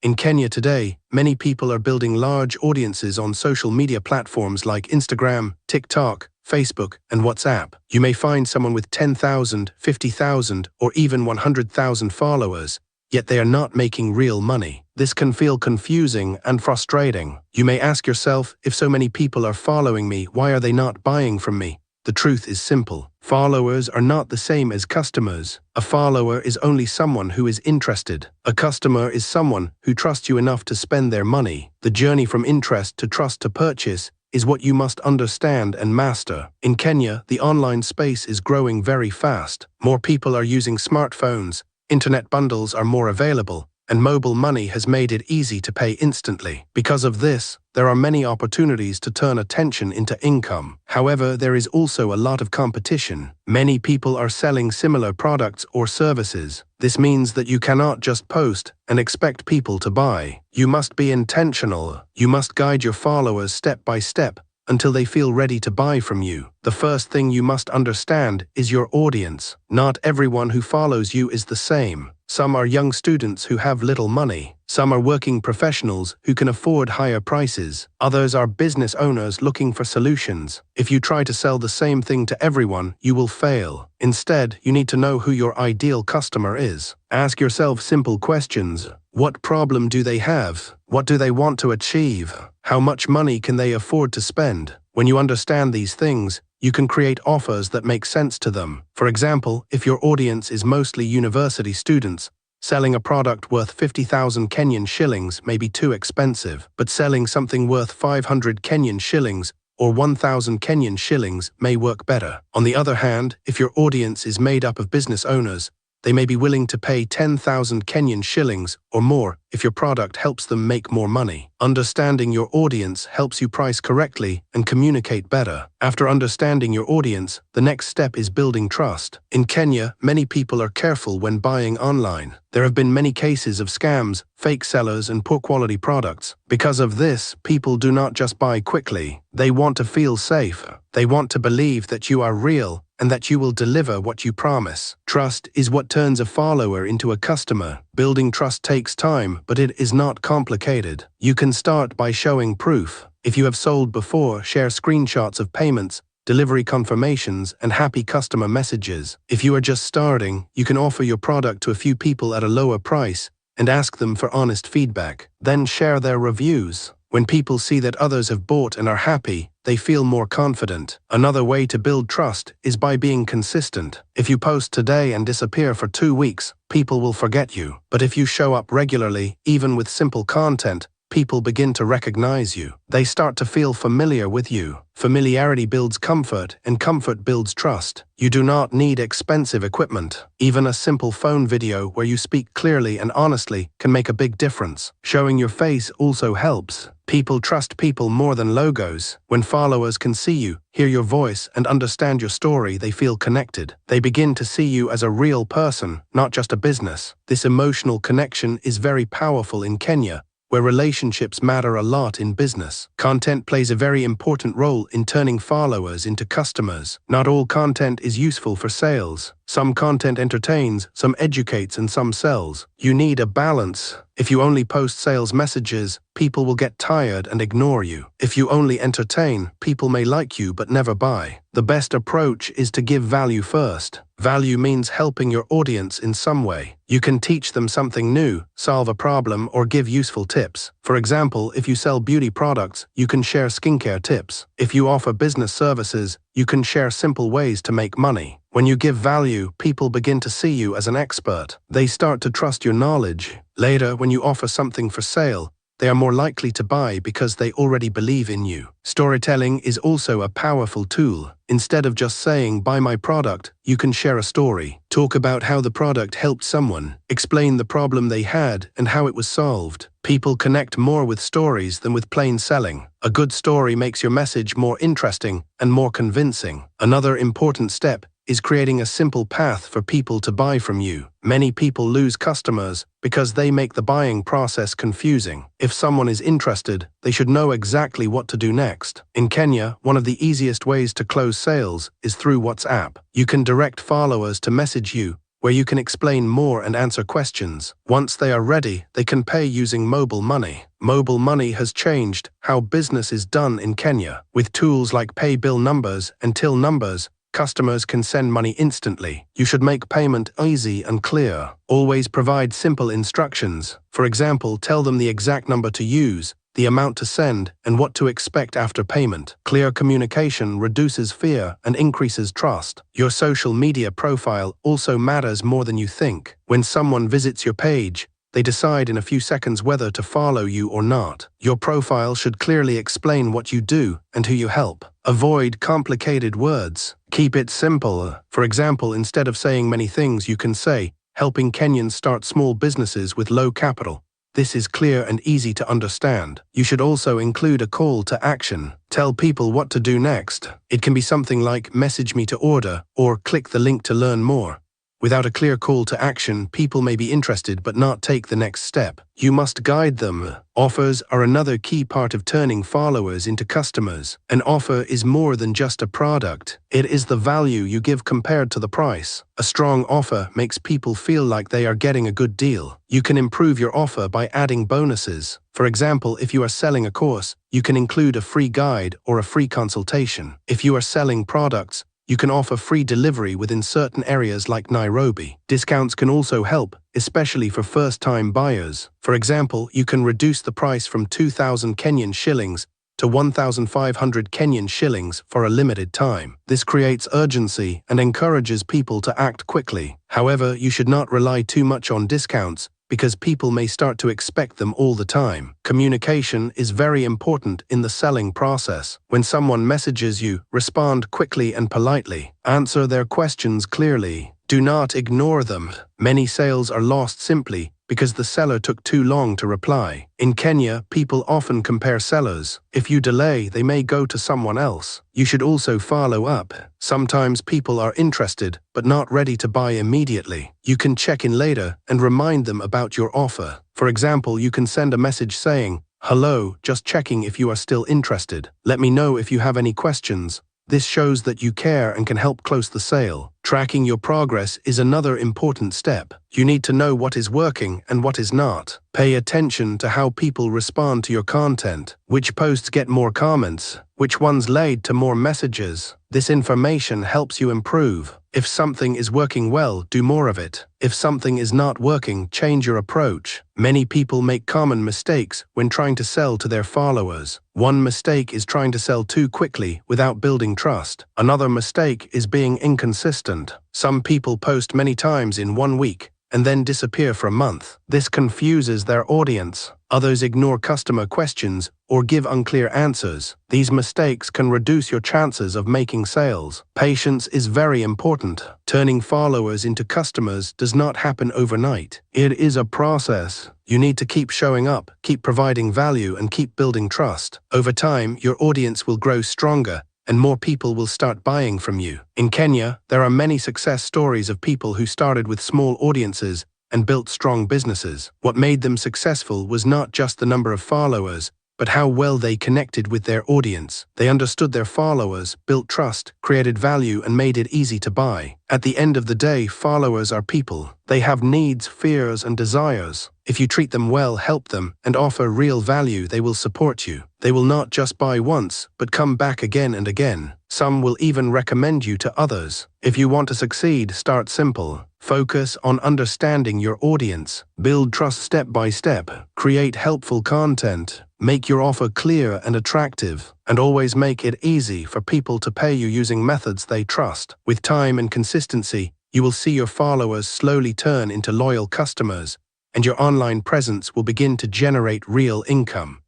In Kenya today, many people are building large audiences on social media platforms like Instagram, TikTok, Facebook, and WhatsApp. You may find someone with 10,000, 50,000, or even 100,000 followers, yet they are not making real money. This can feel confusing and frustrating. You may ask yourself, if so many people are following me, why are they not buying from me? The truth is simple. Followers are not the same as customers. A follower is only someone who is interested. A customer is someone who trusts you enough to spend their money. The journey from interest to trust to purchase is what you must understand and master. In Kenya, the online space is growing very fast. More people are using smartphones, internet bundles are more available, and mobile money has made it easy to pay instantly. Because of this, there are many opportunities to turn attention into income. However, there is also a lot of competition. Many people are selling similar products or services. This means that you cannot just post and expect people to buy. You must be intentional. You must guide your followers step by step until they feel ready to buy from you. The first thing you must understand is your audience. Not everyone who follows you is the same. Some are young students who have little money. Some are working professionals who can afford higher prices. Others are business owners looking for solutions. If you try to sell the same thing to everyone, you will fail. Instead, you need to know who your ideal customer is. Ask yourself simple questions. What problem do they have? What do they want to achieve? How much money can they afford to spend? When you understand these things, you can create offers that make sense to them. For example, if your audience is mostly university students, selling a product worth 50,000 Kenyan shillings may be too expensive, but selling something worth 500 Kenyan shillings or 1,000 Kenyan shillings may work better. On the other hand, if your audience is made up of business owners, they may be willing to pay 10,000 Kenyan shillings or more if your product helps them make more money. Understanding your audience helps you price correctly and communicate better. After understanding your audience, the next step is building trust. In Kenya, many people are careful when buying online. There have been many cases of scams, fake sellers, and poor quality products. Because of this, people do not just buy quickly. They want to feel safe. They want to believe that you are real and that you will deliver what you promise. Trust is what turns a follower into a customer. Building trust takes time, but it is not complicated. You can start by showing proof. If you have sold before, share screenshots of payments, delivery confirmations, and happy customer messages. If you are just starting, you can offer your product to a few people at a lower price and ask them for honest feedback. Then share their reviews. When people see that others have bought and are happy, they feel more confident. Another way to build trust is by being consistent. If you post today and disappear for 2 weeks, people will forget you. But if you show up regularly, even with simple content, people begin to recognize you. They start to feel familiar with you. Familiarity builds comfort, and comfort builds trust. You do not need expensive equipment. Even a simple phone video where you speak clearly and honestly can make a big difference. Showing your face also helps. People trust people more than logos. When followers can see you, hear your voice, and understand your story, they feel connected. They begin to see you as a real person, not just a business. This emotional connection is very powerful in Kenya, where relationships matter a lot in business. Content plays a very important role in turning followers into customers. Not all content is useful for sales. Some content entertains, some educates, and some sells. You need a balance. If you only post sales messages, people will get tired and ignore you. If you only entertain, people may like you but never buy. The best approach is to give value first. Value means helping your audience in some way. You can teach them something new, solve a problem, or give useful tips. For example, if you sell beauty products, you can share skincare tips. If you offer business services, you can share simple ways to make money. When you give value, people begin to see you as an expert. They start to trust your knowledge. Later, when you offer something for sale, they are more likely to buy because they already believe in you. Storytelling is also a powerful tool. Instead of just saying, "Buy my product," you can share a story. Talk about how the product helped someone. Explain the problem they had and how it was solved. People connect more with stories than with plain selling. A good story makes your message more interesting and more convincing. Another important step is creating a simple path for people to buy from you. Many people lose customers because they make the buying process confusing. If someone is interested, they should know exactly what to do next. In Kenya, one of the easiest ways to close sales is through WhatsApp. You can direct followers to message you where you can explain more and answer questions. Once they are ready, they can pay using mobile money. Mobile money has changed how business is done in Kenya. With tools like pay bill numbers and till numbers, customers can send money instantly. You should make payment easy and clear. Always provide simple instructions. For example, tell them the exact number to use, the amount to send, and what to expect after payment. Clear communication reduces fear and increases trust. Your social media profile also matters more than you think. When someone visits your page, they decide in a few seconds whether to follow you or not. Your profile should clearly explain what you do and who you help. Avoid complicated words. Keep it simple. For example, instead of saying many things, you can say, helping Kenyans start small businesses with low capital. This is clear and easy to understand. You should also include a call to action. Tell people what to do next. It can be something like message me to order or click the link to learn more. Without a clear call to action, people may be interested but not take the next step. You must guide them. Offers are another key part of turning followers into customers. An offer is more than just a product. It is the value you give compared to the price. A strong offer makes people feel like they are getting a good deal. You can improve your offer by adding bonuses. For example, if you are selling a course, you can include a free guide or a free consultation. If you are selling products, you can offer free delivery within certain areas like Nairobi. Discounts can also help, especially for first-time buyers. For example, you can reduce the price from 2,000 Kenyan shillings to 1,500 Kenyan shillings for a limited time. This creates urgency and encourages people to act quickly. However, you should not rely too much on discounts, because people may start to expect them all the time. Communication is very important in the selling process. When someone messages you, respond quickly and politely. Answer their questions clearly. Do not ignore them. Many sales are lost simply because the seller took too long to reply. In Kenya, people often compare sellers. If you delay, they may go to someone else. You should also follow up. Sometimes people are interested but not ready to buy immediately. You can check in later and remind them about your offer. For example, you can send a message saying, "Hello, just checking if you are still interested. Let me know if you have any questions." This shows that you care and can help close the sale. Tracking your progress is another important step. You need to know what is working and what is not. Pay attention to how people respond to your content. Which posts get more comments? Which ones lead to more messages? This information helps you improve. If something is working well, do more of it. If something is not working, change your approach. Many people make common mistakes when trying to sell to their followers. One mistake is trying to sell too quickly without building trust. Another mistake is being inconsistent. Some people post many times in 1 week and then disappear for a month. This confuses their audience. Others ignore customer questions or give unclear answers. These mistakes can reduce your chances of making sales. Patience is very important. Turning followers into customers does not happen overnight. It is a process. You need to keep showing up, keep providing value, and keep building trust. Over time, your audience will grow stronger and more people will start buying from you. In Kenya, there are many success stories of people who started with small audiences and built strong businesses. What made them successful was not just the number of followers, but how well they connected with their audience. They understood their followers, built trust, created value, and made it easy to buy. At the end of the day, followers are people. They have needs, fears, and desires. If you treat them well, help them, and offer real value, they will support you. They will not just buy once, but come back again and again. Some will even recommend you to others. If you want to succeed, start simple. Focus on understanding your audience. Build trust step by step. Create helpful content. Make your offer clear and attractive. And always make it easy for people to pay you using methods they trust. With time and consistency, you will see your followers slowly turn into loyal customers, and your online presence will begin to generate real income.